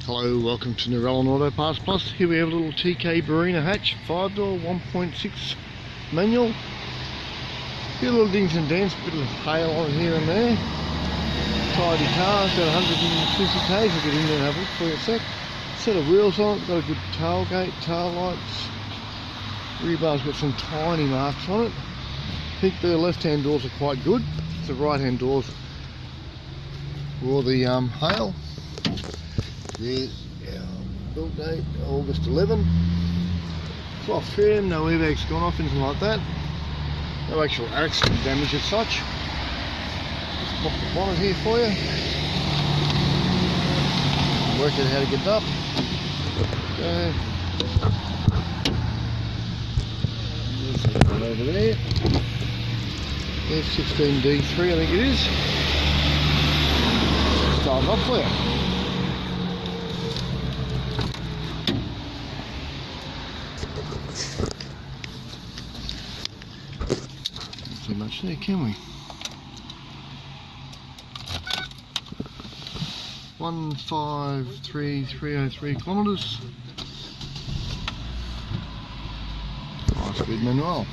Hello, welcome to Narellan Auto Parts Plus. Here we have a little TK Barina hatch, 5-door, 1.6 manual. Few little dings and dents, bit of hail on here and there. Tidy car, it's got 150 k's. I'll get in there and have a look for you in a sec. Set of wheels on it, got a good tailgate, tail lights. Rear bar's got some tiny marks on it. I think the left hand doors are quite good. The right hand doors for the hail. There's build date August 11. Cloth trim, no airbags gone off, anything like that. No actual accident damage as such. Just pop the bonnet here for you. Work out how to get it up. Okay. There's one over there. F16D3 I think it is. Start it up for you. Too much there, can we? 153,303 kilometres. High speed manual.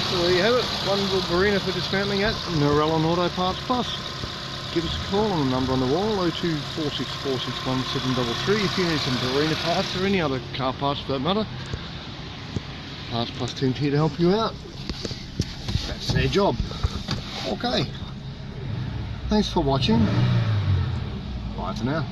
So there you have it, one little Barina for dismantling at Narellan Auto Parts Plus. Give us a call on the number on the wall, 0246461733 if you need some Barina parts or any other car parts for that matter. Parts Plus team here to help you out. That's their job. Okay. Thanks for watching. Bye for now.